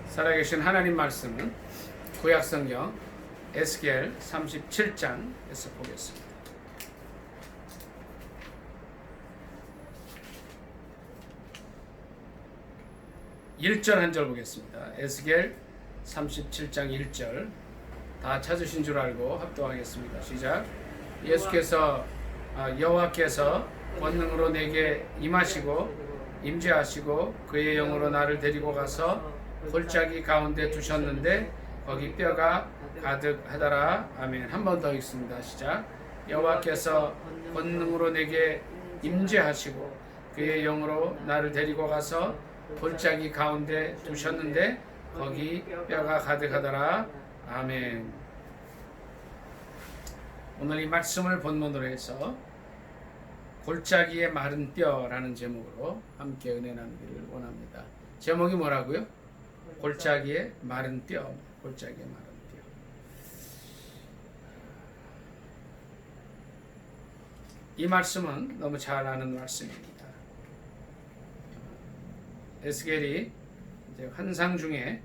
살아계신 하나님 말씀은 구약성경 에스겔 37장에서 보겠습니다. 1절 한 절 보겠습니다. 에스겔 37장 1절 다 찾으신 줄 알고 합독하겠습니다. 시작. 여호와께서 권능으로 내게 임하시고 임재하시고 그의 영으로 나를 데리고 가서 골짜기 가운데 두셨는데 거기 뼈가 가득하더라. 아멘. 한 번 더 읽습니다. 시작. 여호와께서 권능으로 내게 임재하시고 그의 영으로 나를 데리고 가서 골짜기 가운데 두셨는데 거기 뼈가 가득하더라. 아멘. 오늘 이 말씀을 본문으로 해서 골짜기의 마른 뼈라는 제목으로 함께 은혜 나누기를 원합니다. 제목이 뭐라고요? 골짜기의 마른 뼈. 골짜기의 마른 뼈. 이 말씀은 너무 잘 아는 말씀입니다. 에스겔이 환상 중에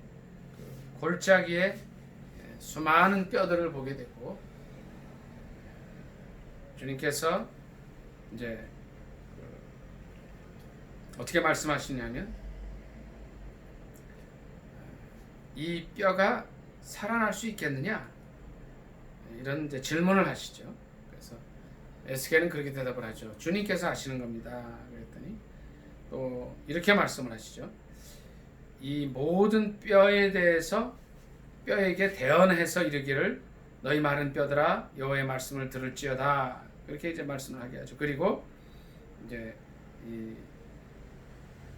골짜기에 수많은 뼈들을 보게 되고 주님께서 이제 어떻게 말씀하시냐면 이 뼈가 살아날 수 있겠느냐 이런 이제 질문을 하시죠. 그래서 에스겔은 그렇게 대답을 하죠. 주님께서 하시는 겁니다. 그랬더니 또 이렇게 말씀을 하시죠. 이 모든 뼈에 대해서 뼈에게 대언해서 이르기를 너희 마른 뼈들아 여호와의 말씀을 들을지어다. 그렇게 이제 말씀을 하게 하죠. 그리고 이제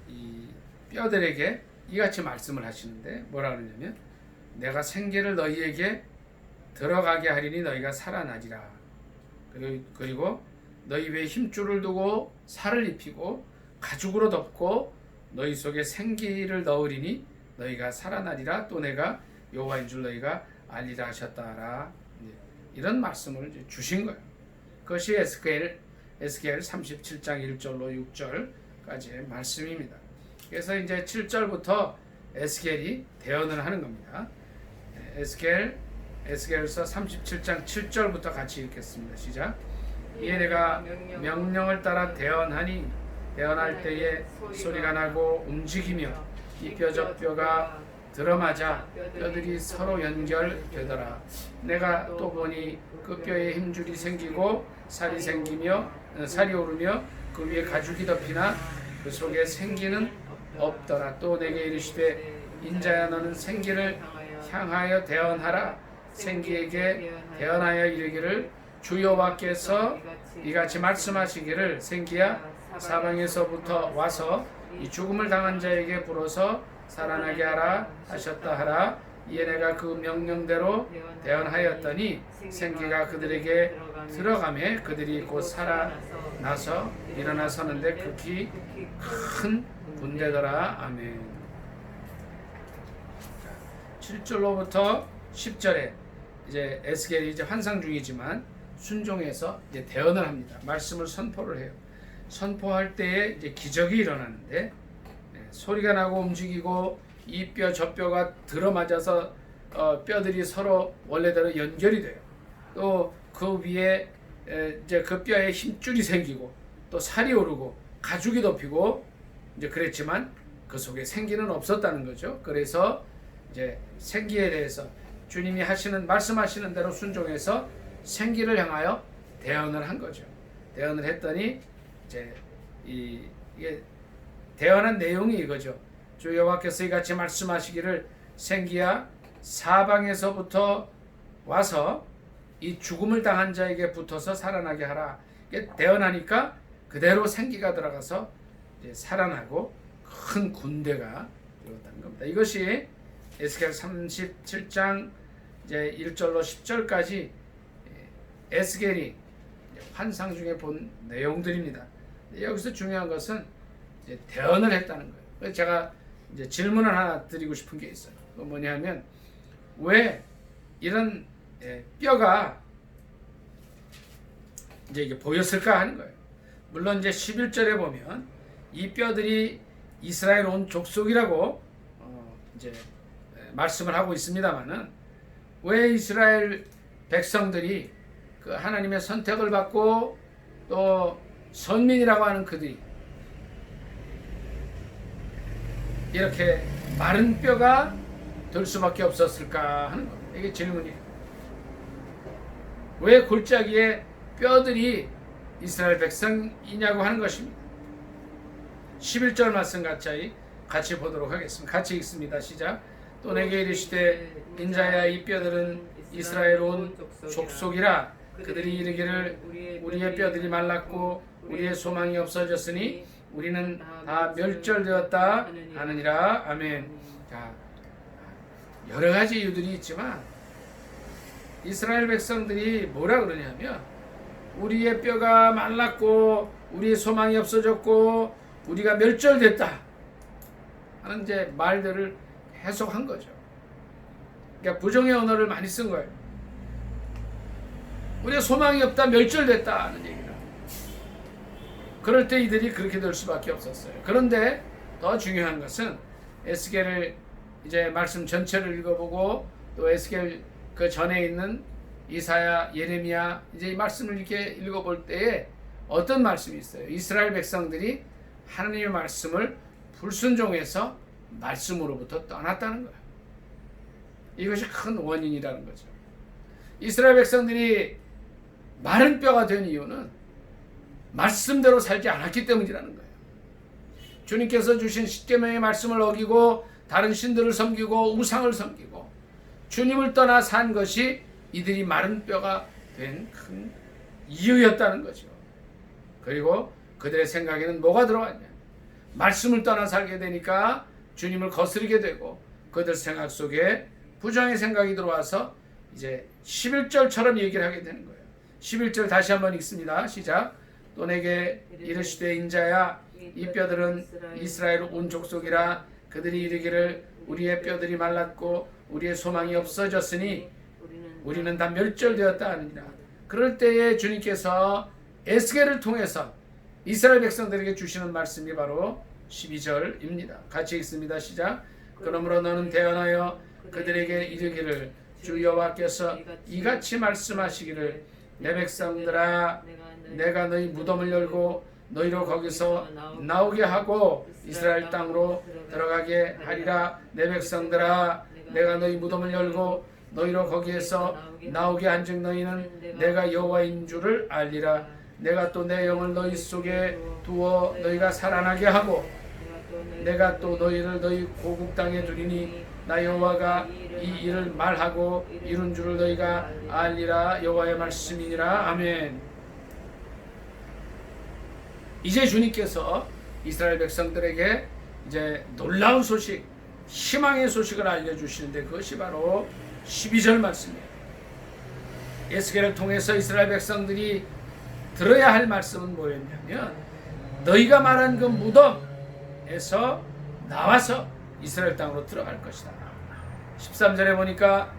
이 뼈들에게 이같이 말씀을 하시는데 뭐라 그러냐면 내가 생기를 너희에게 들어가게 하리니 너희가 살아나리라. 그리고 너희 위에 힘줄을 두고 살을 입히고 가죽으로 덮고 너희 속에 생기를 넣으리니 너희가 살아나리라. 또 내가 여호와인 줄 너희가 알리라 하셨다라. 이런 말씀을 주신 거예요. 그것이 에스겔 37장 1절로 6절까지의 말씀입니다. 그래서 이제 7절부터 에스겔이 대언을 하는 겁니다. 에스겔서 37장 7절부터 같이 읽겠습니다. 시작. 이에 내가 명령을 따라 대언하니 대언할 때에 소리가 나고 움직이며 이 뼈 저 뼈가 들어맞아 뼈들이 서로 연결되더라. 내가 또 보니 그 뼈에 힘줄이 생기고 살이 오르며 그 위에 가죽이 덮이나 그 속에 생기는 없더라. 또 내게 이르시되 인자야 너는 생기를 향하여 대언하라. 생기에게 대언하여 이르기를 주 여호와께서 이같이 말씀하시기를 생기야 사방에서부터 와서 이 죽음을 당한 자에게 불어서 살아나게 하라 하셨다 하라. 이에 내가 그 명령대로 대언하였더니 생기가 그들에게 들어가매 그들이 곧 살아나서 일어나 서는데 극히 큰 군대더라. 아멘. 7절로부터 10절에 이제 에스겔이 이제 환상 중이지만 순종해서 이제 대언을 합니다. 말씀을 선포를 해요. 선포할 때에 이제 기적이 일어나는데 소리가 나고 움직이고 이 뼈 저 뼈가 들어맞아서 뼈들이 서로 원래대로 연결이 돼요. 또 그 위에 이제 그 뼈에 힘줄이 생기고 또 살이 오르고 가죽이 덮이고 이제 그랬지만 그 속에 생기는 없었다는 거죠. 그래서 이제 생기에 대해서 주님이 말씀하시는 대로 순종해서 생기를 향하여 대언을 한 거죠. 대언을 했더니 이제 이게 대언한 내용이 이거죠. 주 여호와께서 이같이 말씀하시기를 생기야 사방에서부터 와서 이 죽음을 당한 자에게 붙어서 살아나게 하라. 대언하니까 그대로 생기가 들어가서 이제 살아나고 큰 군대가 되었다는 겁니다. 이것이 에스겔 37장 이제 1절로 10절까지 에스겔이 환상 중에 본 내용들입니다. 여기서 중요한 것은 이제 대언을 했다는 거예요. 그래서 제가 이제 질문을 하나 드리고 싶은 게 있어요. 그 뭐냐면 왜 이런 뼈가 이제 이게 보였을까 하는 거예요. 물론 이제 11절에 보면 이 뼈들이 이스라엘 온 족속이라고 이제 말씀을 하고 있습니다만은 왜 이스라엘 백성들이 그 하나님의 선택을 받고 또 선민이라고 하는 그들이 이렇게 마른 뼈가 될 수밖에 없었을까 하는 겁니다. 이게 질문이에요. 왜 골짜기에 뼈들이 이스라엘 백성이냐고 하는 것입니다. 11절 말씀 같이 보도록 하겠습니다. 같이 읽습니다. 시작. 또 내게 이르시되 인자야 이 뼈들은 이스라엘 온 족속이라. 그들이 이르기를 우리의 뼈들이 말랐고 우리의 소망이 없어졌으니 우리는 다 멸절되었다 하느니라. 아멘. 자, 여러 가지 이유들이 있지만 이스라엘 백성들이 뭐라 그러냐면 우리의 뼈가 말랐고 우리의 소망이 없어졌고 우리가 멸절됐다 하는 이제 말들을 해석한 거죠. 그러니까 부정의 언어를 많이 쓴 거예요. 우리의 소망이 없다, 멸절됐다 하는 얘기다. 그럴 때 이들이 그렇게 될 수밖에 없었어요. 그런데 더 중요한 것은 에스겔을 이제 말씀 전체를 읽어보고 또 에스겔 그 전에 있는 이사야, 예레미야 이제 이 말씀을 이렇게 읽어볼 때에 어떤 말씀이 있어요? 이스라엘 백성들이 하나님의 말씀을 불순종해서 말씀으로부터 떠났다는 거예요. 이것이 큰 원인이라는 거죠. 이스라엘 백성들이 마른 뼈가 된 이유는 말씀대로 살지 않았기 때문이라는 거예요. 주님께서 주신 십계명의 말씀을 어기고 다른 신들을 섬기고 우상을 섬기고 주님을 떠나 산 것이 이들이 마른 뼈가 된 큰 이유였다는 거죠. 그리고 그들의 생각에는 뭐가 들어왔냐? 말씀을 떠나 살게 되니까 주님을 거스르게 되고 그들 생각 속에 부정의 생각이 들어와서 이제 11절처럼 얘기를 하게 되는 거예요. 11절 다시 한번 읽습니다. 시작. 또 내게 이르시되 인자야 이 뼈들은 이스라엘 온 족속이라. 그들이 이르기를 우리의 뼈들이 말랐고 우리의 소망이 없어졌으니 우리는 다 멸절되었다 하느니라. 그럴 때에 주님께서 에스겔을 통해서 이스라엘 백성들에게 주시는 말씀이 바로 12절입니다. 같이 읽습니다. 시작. 그러므로 너는 대언하여 그들에게 이르기를 주 여호와께서 이같이 말씀하시기를 내 백성들아 내가 너희 무덤을 열고 너희로 거기서 나오게 하고 이스라엘 땅으로 들어가게 하리라. 내 백성들아 내가 너희 무덤을 열고 너희로 거기에서 나오게 한즉 너희는 내가 여호와인 줄을 알리라. 내가 또 내 영을 너희 속에 두어 너희가 살아나게 하고 내가 또 너희를 너희 고국 땅에 두리니 나 여호와가 이 일을 말하고 이룬 줄을 너희가 알리라. 여호와의 말씀이니라. 아멘. 이제 주님께서 이스라엘 백성들에게 이제 놀라운 소식, 희망의 소식을 알려주시는데 그것이 바로 12절 말씀이에요. 에스겔을 통해서 이스라엘 백성들이 들어야 할 말씀은 뭐였냐면 너희가 말한 그 무덤에서 나와서 이스라엘 땅으로 들어갈 것이다. 13절에 보니까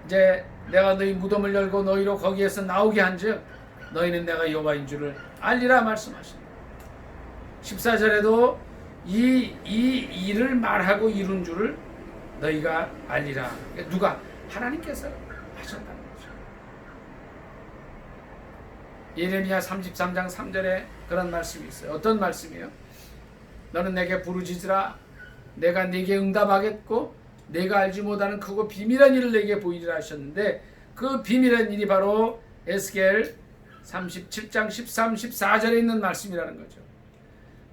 이제 내가 너희 무덤을 열고 너희로 거기에서 나오게 한즉 너희는 내가 여호와인 줄을 알리라 말씀하십니다. 14절에도 이 일을 말하고 이룬 줄을 너희가 알리라. 누가? 하나님께서 하셨다는 거죠. 예레미야 33장 3절에 그런 말씀이 있어요. 어떤 말씀이에요? 너는 내게 부르짖으라. 내가 네게 응답하겠고 내가 알지 못하는 크고 비밀한 일을 내게 보이리라 하셨는데 그 비밀한 일이 바로 에스겔 37장 13, 14절에 있는 말씀이라는 거죠.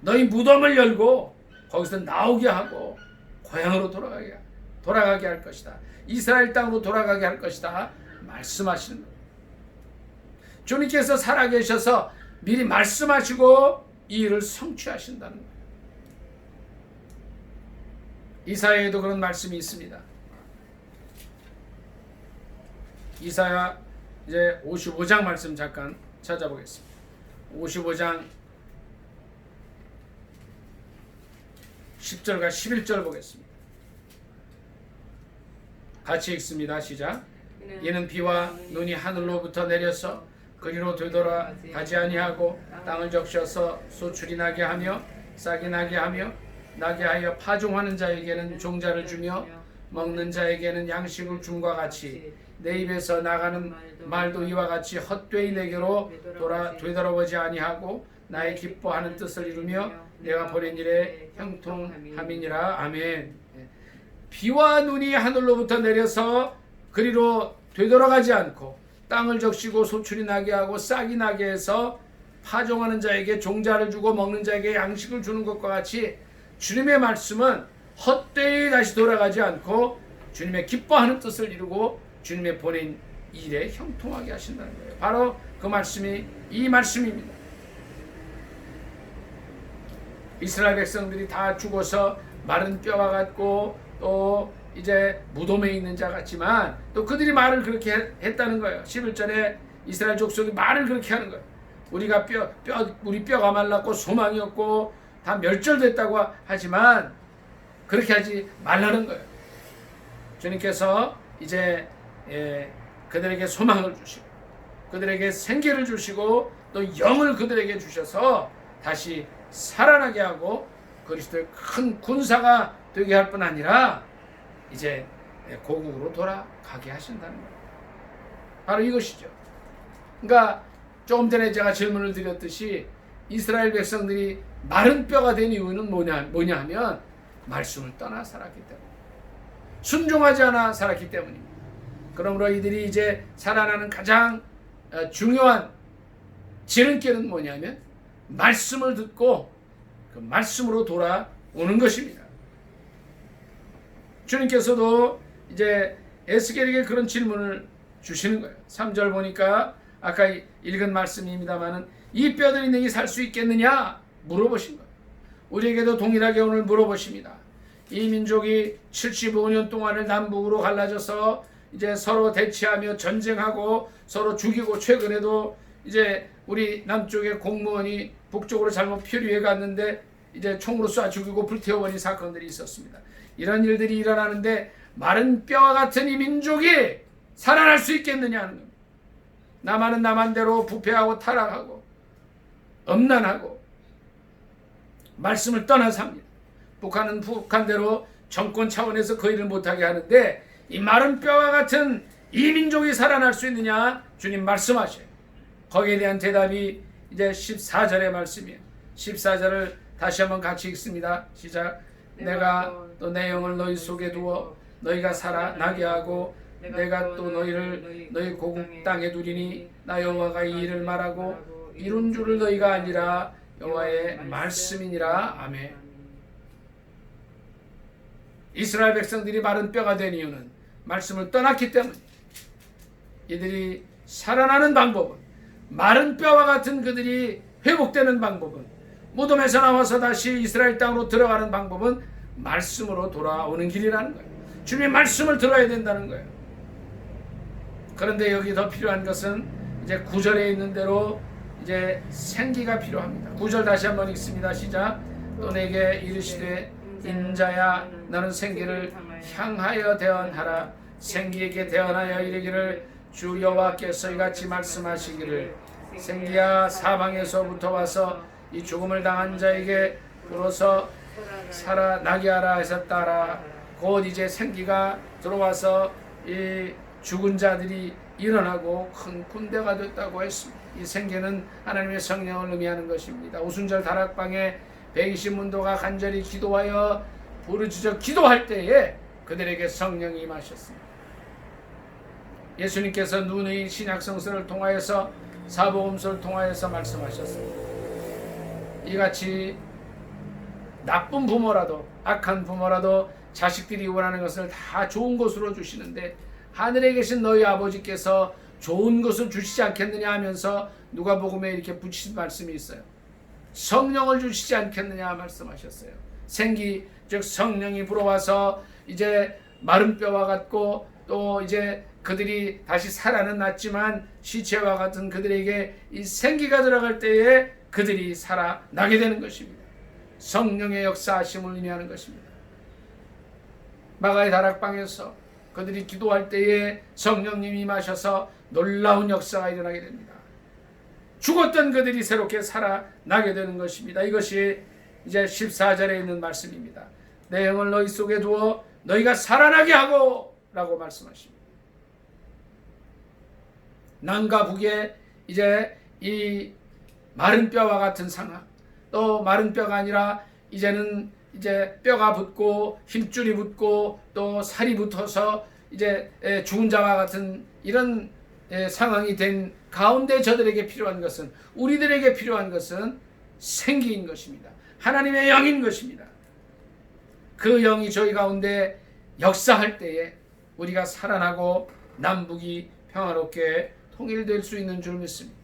너희 무덤을 열고 거기서 나오게 하고 고향으로 돌아가게 할 것이다. 이스라엘 땅으로 돌아가게 할 것이다. 말씀하시는 거예요. 주님께서 살아계셔서 미리 말씀하시고 이 일을 성취하신다는 거예요. 이사야에도 그런 말씀이 있습니다. 이사야 이제 55장 말씀 잠깐 찾아보겠습니다. 55장 10절과 11절 보겠습니다. 같이 읽습니다. 시작. 이는 비와 눈이 하늘로부터 내려서 그리로 되돌아 가지 아니하고 땅을 적셔서 소출이 나게 하며 싹이 나게 하며 나게 하여 파종하는 자에게는 종자를 주며 먹는 자에게는 양식을 줌과 같이 내 입에서 나가는 말도 이와 같이 헛되이 내게로 되돌아오지 아니하고 나의 기뻐하는 뜻을 이루며 내가 보낸 일에 형통함이니라. 아멘. 비와 눈이 하늘로부터 내려서 그리로 되돌아가지 않고 땅을 적시고 소출이 나게 하고 싹이 나게 해서 파종하는 자에게 종자를 주고 먹는 자에게 양식을 주는 것과 같이 주님의 말씀은 헛되이 다시 돌아가지 않고 주님의 기뻐하는 뜻을 이루고 주님의 보낸 일에 형통하게 하신다는 거예요. 바로 그 말씀이 이 말씀입니다. 이스라엘 백성들이 다 죽어서 마른 뼈와 같고 또 이제 무덤에 있는 자 같지만 또 그들이 말을 그렇게 했다는 거예요. 11절에 이스라엘 족속이 말을 그렇게 하는 거예요. 우리 뼈가 말랐고 소망이 없고 다 멸절됐다고 하지만 그렇게 하지 말라는 거예요. 주님께서 이제 그들에게 소망을 주시고 그들에게 생기를 주시고 또 영을 그들에게 주셔서 다시 살아나게 하고 그리스도의 큰 군사가 되게 할 뿐 아니라 이제 고국으로 돌아가게 하신다는 거예요. 바로 이것이죠. 그러니까 조금 전에 제가 질문을 드렸듯이 이스라엘 백성들이 마른 뼈가 된 이유는 뭐냐 하면 말씀을 떠나 살았기 때문에 순종하지 않아 살았기 때문입니다. 그러므로 이들이 이제 살아나는 가장 중요한 지름길은 뭐냐면 말씀을 듣고 그 말씀으로 돌아오는 것입니다. 주님께서도 이제 에스겔에게 그런 질문을 주시는 거예요. 3절 보니까 아까 읽은 말씀입니다만은 이 뼈들이 능히 살 수 있겠느냐 물어보신 거예요. 우리에게도 동일하게 오늘 물어보십니다. 이 민족이 75년 동안을 남북으로 갈라져서 이제 서로 대치하며 전쟁하고 서로 죽이고 최근에도 이제 우리 남쪽의 공무원이 북쪽으로 잘못 표류해 갔는데 이제 총으로 쏴 죽이고 불태워버린 사건들이 있었습니다. 이런 일들이 일어나는데 마른 뼈와 같은 이 민족이 살아날 수 있겠느냐 하는 겁니다. 남한은 남한대로 부패하고 타락하고 엄난하고 말씀을 떠나 삽니다. 북한은 북한대로 정권 차원에서 그 일을 못하게 하는데 이 마른 뼈와 같은 이 민족이 살아날 수 있느냐 주님 말씀하셔요. 거기에 대한 대답이 이제 14절의 말씀이에요. 14절을 다시 한번 같이 읽습니다. 시작. 내가 또 내 영을 너희 속에 두어 너희가 살아나게 하고 내가 또 너희를 너희 고국 땅에 두리니 나 여호와가 이 일을 말하고 이룬 줄을 너희가 아니라 여호와의 말씀이니라. 아멘. 이스라엘 백성들이 마른 뼈가 된 이유는 말씀을 떠났기 때문에 이들이 살아나는 방법은 마른 뼈와 같은 그들이 회복되는 방법은 무덤에서 나와서 다시 이스라엘 땅으로 들어가는 방법은 말씀으로 돌아오는 길이라는 거예요. 주님의 말씀을 들어야 된다는 거예요. 그런데 여기 더 필요한 것은 이제 9절에 있는 대로 이제 생기가 필요합니다. 9절 다시 한번 읽습니다. 시작. 또 내게 이르시되 인자야 너는 생기를 향하여 대언하라. 생기에게 대언하여 이르기를 주 여호와께서 이같이 말씀하시기를 생기야 사방에서부터 와서 이 죽음을 당한 자에게 불어서 살아나게 하라 하셨다라. 곧 이제 생기가 들어와서 이 죽은 자들이 일어나고 큰 군대가 됐다고 했습니다. 이 생기는 하나님의 성령을 의미하는 것입니다. 오순절 다락방에 120문도가 간절히 기도하여 부르짖어 기도할 때에 그들에게 성령이 임하셨습니다. 예수님께서 누누이 신약성서를 통하여서 사복음서를 통하여서 말씀하셨습니다. 이같이 나쁜 부모라도 악한 부모라도 자식들이 원하는 것을 다 좋은 것으로 주시는데 하늘에 계신 너희 아버지께서 좋은 것을 주시지 않겠느냐 하면서 누가복음에 이렇게 붙이신 말씀이 있어요. 성령을 주시지 않겠느냐 말씀하셨어요. 생기 즉 성령이 불어와서 이제 마른 뼈와 같고 또 이제 그들이 다시 살아는 났지만 시체와 같은 그들에게 이 생기가 들어갈 때에 그들이 살아나게 되는 것입니다. 성령의 역사하심을 의미하는 것입니다. 마가의 다락방에서 그들이 기도할 때에 성령님이 임하셔서 놀라운 역사가 일어나게 됩니다. 죽었던 그들이 새롭게 살아나게 되는 것입니다. 이것이 이제 14절에 있는 말씀입니다. 내 영을 너희 속에 두어 너희가 살아나게 하고 라고 말씀하십니다. 남과 북에 이제 이 마른 뼈와 같은 상황, 또 마른 뼈가 아니라 이제는 이제 뼈가 붙고 힘줄이 붙고 또 살이 붙어서 이제 죽은 자와 같은 이런 상황이 된 가운데 저들에게 필요한 것은, 우리들에게 필요한 것은 생기인 것입니다. 하나님의 영인 것입니다. 그 영이 저희 가운데 역사할 때에 우리가 살아나고 남북이 평화롭게 통일될 수 있는 줄 믿습니다.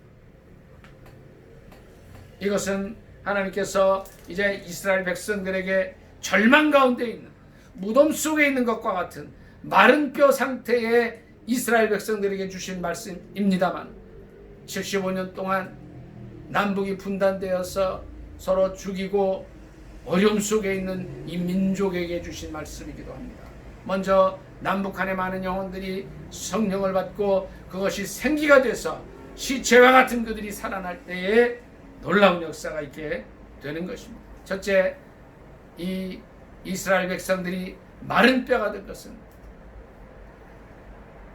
이것은 하나님께서 이제 이스라엘 백성들에게 절망 가운데 있는, 무덤 속에 있는 것과 같은 마른 뼈 상태의 이스라엘 백성들에게 주신 말씀입니다만, 75년 동안 남북이 분단되어서 서로 죽이고 어려움 속에 있는 이 민족에게 주신 말씀이기도 합니다. 먼저 남북한의 많은 영혼들이 성령을 받고 그것이 생기가 돼서 시체와 같은 그들이 살아날 때에 놀라운 역사가 있게 되는 것입니다. 첫째, 이 이스라엘 백성들이 마른 뼈가 된 것은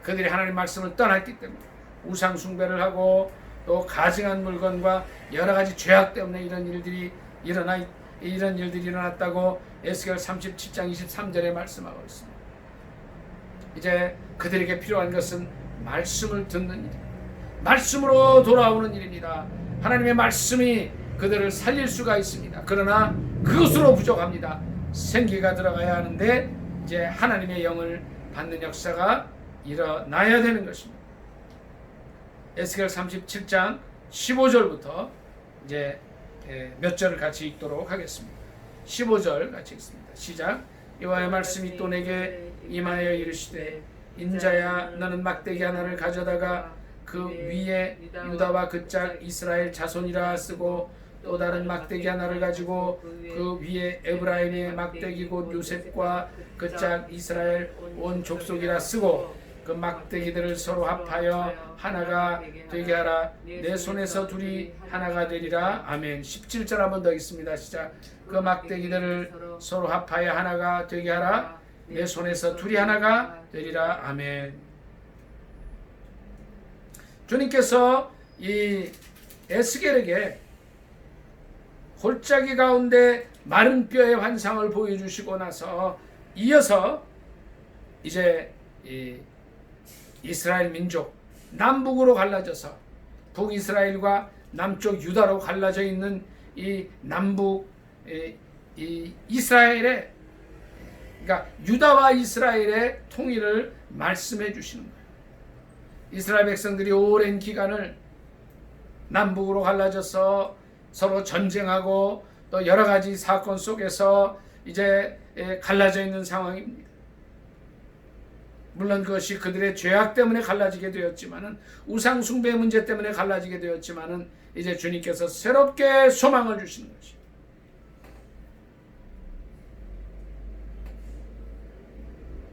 그들이 하나님 말씀을 떠났기 때문에, 우상 숭배를 하고 또 가증한 물건과 여러 가지 죄악 때문에 이런 일들이 일어났다고 에스겔 37장 23절에 말씀하고 있습니다. 이제 그들에게 필요한 것은 말씀을 듣는 일입니다. 말씀으로 돌아오는 일입니다. 하나님의 말씀이 그들을 살릴 수가 있습니다. 그러나 그것으로 부족합니다. 생기가 들어가야 하는데 이제 하나님의 영을 받는 역사가 일어나야 되는 것입니다. 에스겔 37장 15절부터 이제 몇 절을 같이 읽도록 하겠습니다. 15절 같이 읽습니다. 시작. 여호와의 말씀이 또 내게 임하여 이르시되, 인자야, 너는 막대기 하나를 가져다가 그 위에 유다와 그 짝 이스라엘 자손이라 쓰고, 또 다른 막대기 하나를 가지고 그 위에 에브라임의 막대기 곧 요셉과 그 짝 이스라엘 온 족속이라 쓰고, 그 막대기들을 서로 합하여 하나가 되게 하라. 내 손에서 둘이 하나가 되리라. 아멘. 17절 한번 더 읽습니다. 시작. 그 막대기들을 서로 합하여 하나가 되게 하라. 내 손에서 둘이 하나가 되리라. 아멘. 주님께서 이 에스겔에게 골짜기 가운데 마른 뼈의 환상을 보여주시고 나서 이어서 이제 이 이스라엘 민족 남북으로 갈라져서 북이스라엘과 남쪽 유다로 갈라져 있는 이 남북 이 이스라엘의, 그러니까 유다와 이스라엘의 통일을 말씀해 주시는 거예요. 이스라엘 백성들이 오랜 기간을 남북으로 갈라져서 서로 전쟁하고 또 여러 가지 사건 속에서 이제 갈라져 있는 상황입니다. 물론 그것이 그들의 죄악 때문에 갈라지게 되었지만은, 우상 숭배 문제 때문에 갈라지게 되었지만은, 이제 주님께서 새롭게 소망을 주시는 것입니다.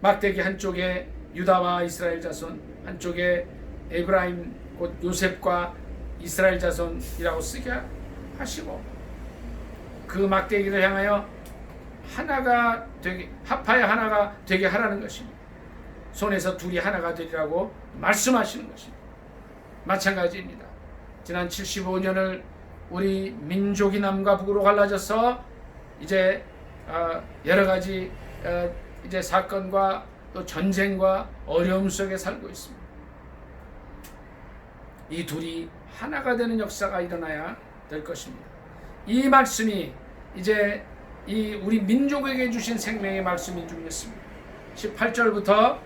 막대기 한쪽에 유다와 이스라엘 자손, 한쪽에 에브라임 곧 요셉과 이스라엘 자손이라고 쓰게 하시고, 그 막대기를 향하여 하나가 되게, 합하여 하나가 되게 하라는 것입니다. 손에서 둘이 하나가 되리라고 말씀하시는 것입니다. 마찬가지입니다. 지난 75년을 우리 민족이 남과 북으로 갈라져서 이제 여러 가지 이제 사건과 또 전쟁과 어려움 속에 살고 있습니다. 이 둘이 하나가 되는 역사가 일어나야 될 것입니다. 이 말씀이 이제 이 우리 민족에게 주신 생명의 말씀인 줄 믿습니다. 18절부터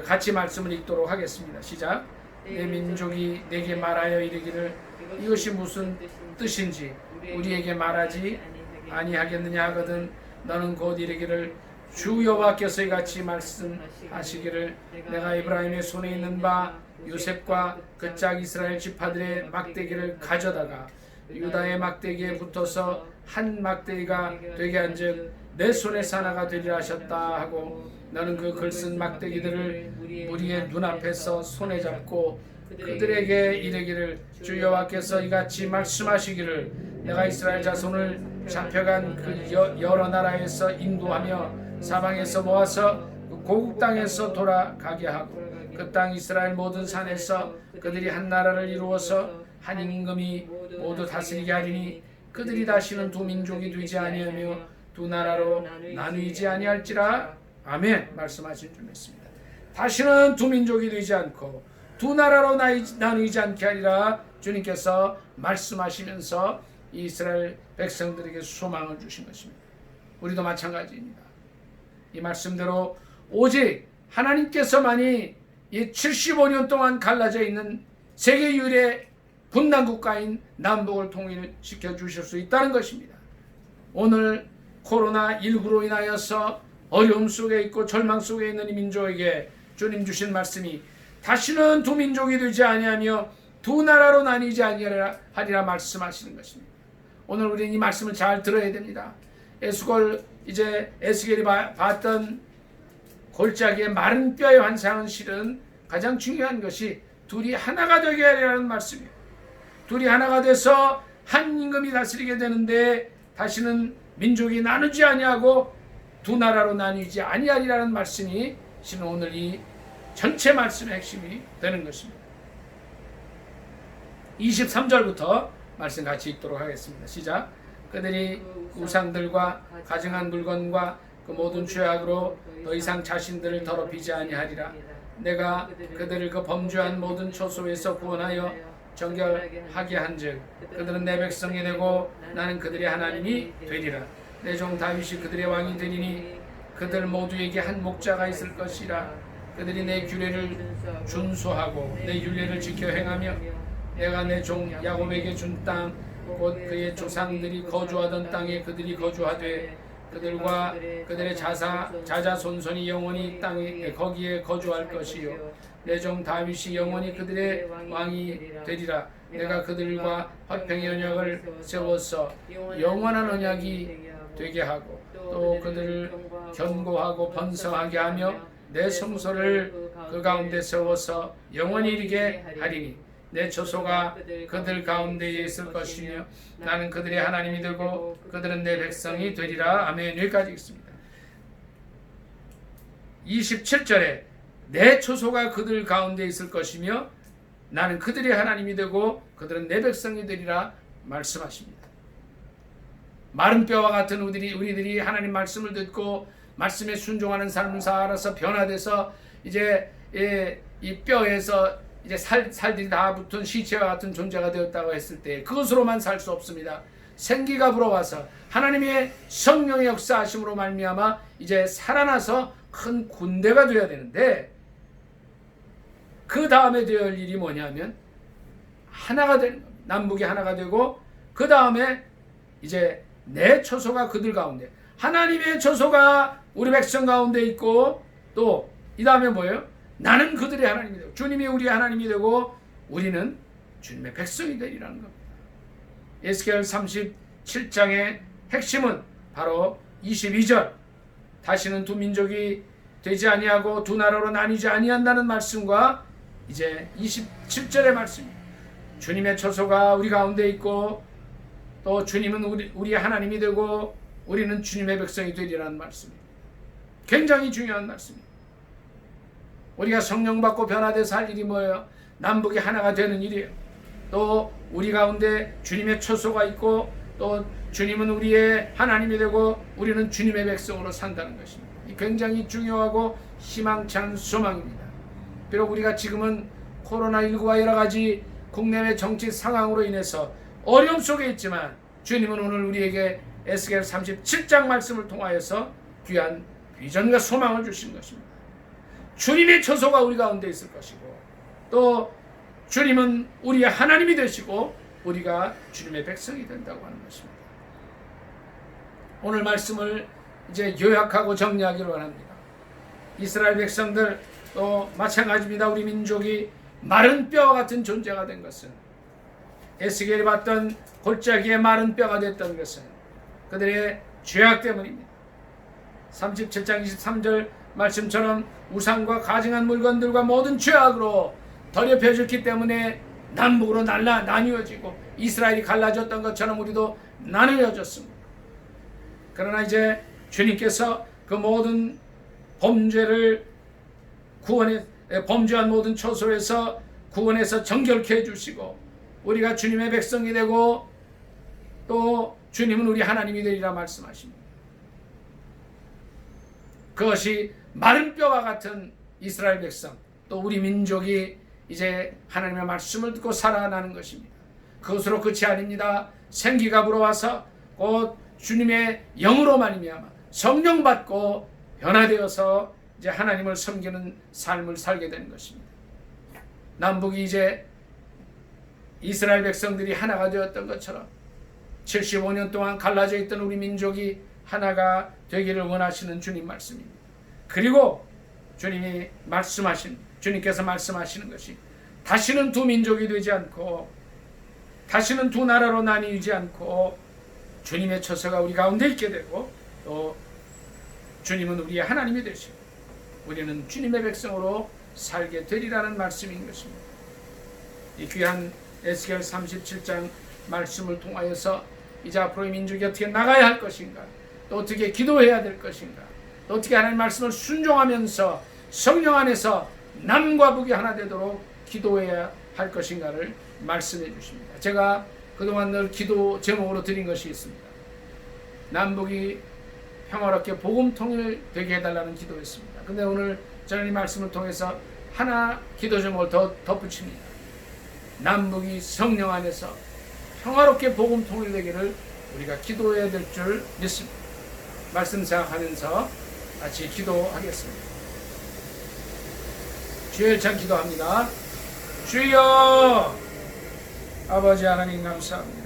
같이 말씀을 읽도록 하겠습니다. 시작. 내 민족이 내게 말하여 이르기를, 이것이 무슨 뜻인지 우리에게 말하지 아니하겠느냐 하거든, 너는 곧 이르기를, 주 여호와께서 이같이 말씀하시기를, 내가 에브라임의 손에 있는 바 요셉과 그 짝 이스라엘 지파들의 막대기를 가져다가 유다의 막대기에 붙어서 한 막대기가 되게 한즉 내 손에서 하나가 되리라 하셨다 하고, 너는 그 글쓴 막대기들을 우리의 눈앞에서 손에 잡고 그들에게 이르기를, 주 여호와께서 이같이 말씀하시기를, 내가 이스라엘 자손을 잡혀간 그 여러 나라에서 인도하며 사방에서 모아서 고국 땅에서 돌아가게 하고 그 땅 이스라엘 모든 산에서 그들이 한 나라를 이루어서 한 임금이 모두 다스리게 하리니 그들이 다시는 두 민족이 되지 아니하며 두 나라로 나누이지 아니할지라. 아멘. 말씀하신 줄 믿습니다. 다시는 두 민족이 되지 않고 두 나라로 나누이지 않게 하리라 주님께서 말씀하시면서 이스라엘 백성들에게 소망을 주신 것입니다. 우리도 마찬가지입니다. 이 말씀대로 오직 하나님께서만이 이 75년 동안 갈라져 있는 세계 유일의 분단 국가인 남북을 통일시켜 주실 수 있다는 것입니다. 오늘 코로나19로 인하여서 어려움 속에 있고 절망 속에 있는 이 민족에게 주님 주신 말씀이 다시는 두 민족이 되지 아니하며 두 나라로 나뉘지 아니하리라 말씀하시는 것입니다. 오늘 우리는 이 말씀을 잘 들어야 됩니다. 에스겔이 봤던 골짜기의 마른 뼈의 환상은 실은 가장 중요한 것이 둘이 하나가 되게 하리라는 말씀이에요. 둘이 하나가 돼서 한 임금이 다스리게 되는데 다시는 민족이 나누지 아니하고 두 나라로 나뉘지 아니하리라는 말씀이 실은 오늘 이 전체 말씀의 핵심이 되는 것입니다. 23절부터 말씀 같이 읽도록 하겠습니다. 시작. 그들이 우상들과 가증한 물건과 그 모든 죄악으로 더 이상 자신들을 더럽히지 아니하리라. 내가 그들을 그 범죄한 모든 초소에서 구원하여 정결하게 한즉 그들은 내 백성이 되고 나는 그들의 하나님이 되리라. 내 종 다윗이 그들의 왕이 되리니 그들 모두에게 한 목자가 있을 것이라. 그들이 내 규례를 준수하고 내 율례를 지켜 행하며 내가 내 종 야곱에게 준 땅 곧 그의 조상들이 거주하던 땅에 그들이 거주하되 그들과 그들의 자자손손이 영원히 땅에 거기에 거주할 것이요 내 종 다윗이 영원히 그들의 왕이 되리라. 내가 그들과 화평의 언약을 세워서 영원한 언약이 되게 하고 또 그들을 견고하고 번성하게 하며 내 성소를 그 가운데 세워서 영원히 이르게 하리니 내 처소가 그들 가운데에 있을 것이며 나는 그들의 하나님이 되고 그들은 내 백성이 되리라. 아멘. 여기까지 있습니다. 27절에 내 처소가 그들 가운데 있을 것이며 나는 그들의 하나님이 되고 그들은 내 백성이 되리라 말씀하십니다. 마른 뼈와 같은 우리들이 하나님 말씀을 듣고 말씀에 순종하는 삶을 살아서 변화돼서 이제 이 뼈에서 이제 살들이 다 붙은 시체와 같은 존재가 되었다고 했을 때 그것으로만 살 수 없습니다. 생기가 불어와서 하나님의 성령의 역사하심으로 말미암아 이제 살아나서 큰 군대가 되어야 되는데 그 다음에 되어야 할 일이 뭐냐면 하나가 되는 겁니다. 남북이 하나가 되고 그 다음에 이제 내 처소가 그들 가운데 하나님의 처소가 우리 백성 가운데 있고 또 이 다음에 뭐예요? 나는 그들의 하나님이 되고 주님이 우리의 하나님이 되고 우리는 주님의 백성이 되리라는 겁니다. 에스겔 37장의 핵심은 바로 22절 다시는 두 민족이 되지 아니하고 두 나라로 나뉘지 아니한다는 말씀과 이제 27절의 말씀입니다. 주님의 처소가 우리 가운데 있고 또 주님은 우리의 하나님이 되고 우리는 주님의 백성이 되리라는 말씀입니다. 굉장히 중요한 말씀입니다. 우리가 성령 받고 변화돼서 할 일이 뭐예요? 남북이 하나가 되는 일이에요. 또 우리 가운데 주님의 처소가 있고 또 주님은 우리의 하나님이 되고 우리는 주님의 백성으로 산다는 것입니다. 이 굉장히 중요하고 희망찬 소망입니다. 비록 우리가 지금은 코로나19와 여러 가지 국내외 정치 상황으로 인해서 어려움 속에 있지만 주님은 오늘 우리에게 에스겔 37장 말씀을 통하여서 귀한 비전과 소망을 주신 것입니다. 주님의 처소가 우리 가운데 있을 것이고 또 주님은 우리의 하나님이 되시고 우리가 주님의 백성이 된다고 하는 것입니다. 오늘 말씀을 이제 요약하고 정리하기로 합니다. 이스라엘 백성들 또 마찬가지입니다. 우리 민족이 마른 뼈와 같은 존재가 된 것은 에스겔이 봤던 골짜기의 마른 뼈가 됐던 것은 그들의 죄악 때문입니다. 37장 23절 말씀처럼 우상과 가증한 물건들과 모든 죄악으로 더럽혀졌기 때문에 남북으로 나뉘어지고 이스라엘이 갈라졌던 것처럼 우리도 나누어졌습니다. 그러나 이제 주님께서 그 모든 범죄한 모든 처소에서 구원해서 정결케 해주시고 우리가 주님의 백성이 되고 또 주님은 우리 하나님이 되리라 말씀하십니다. 그것이 마른 뼈와 같은 이스라엘 백성 또 우리 민족이 이제 하나님의 말씀을 듣고 살아나는 것입니다. 그것으로 끝이 아닙니다. 생기가 불어와서 곧 주님의 영으로 말미암아 성령 받고 변화되어서 이제 하나님을 섬기는 삶을 살게 되는 것입니다. 남북이 이제 이스라엘 백성들이 하나가 되었던 것처럼 75년 동안 갈라져 있던 우리 민족이 하나가 되기를 원하시는 주님 말씀입니다. 그리고 주님께서 말씀하시는 것이 다시는 두 민족이 되지 않고 다시는 두 나라로 나뉘지 않고 주님의 처소가 우리 가운데 있게 되고 또 주님은 우리의 하나님이 되시고 우리는 주님의 백성으로 살게 되리라는 말씀인 것입니다. 이 귀한 에스겔 37장 말씀을 통하여서 이제 앞으로 이 민족이 어떻게 나가야 할 것인가, 또 어떻게 기도해야 될 것인가, 또 어떻게 하나님의 말씀을 순종하면서 성령 안에서 남과 북이 하나 되도록 기도해야 할 것인가를 말씀해 주십니다. 제가 그동안 늘 기도 제목으로 드린 것이 있습니다. 남북이 평화롭게 복음 통일되게 해달라는 기도였습니다. 근데 오늘 저는 이 말씀을 통해서 하나 기도 제목을 더 덧붙입니다. 남북이 성령 안에서 평화롭게 복음 통일되기를 우리가 기도해야 될 줄 믿습니다. 말씀 생각하면서 같이 기도하겠습니다. 주의 참 기도합니다. 주여, 아버지 하나님 감사합니다.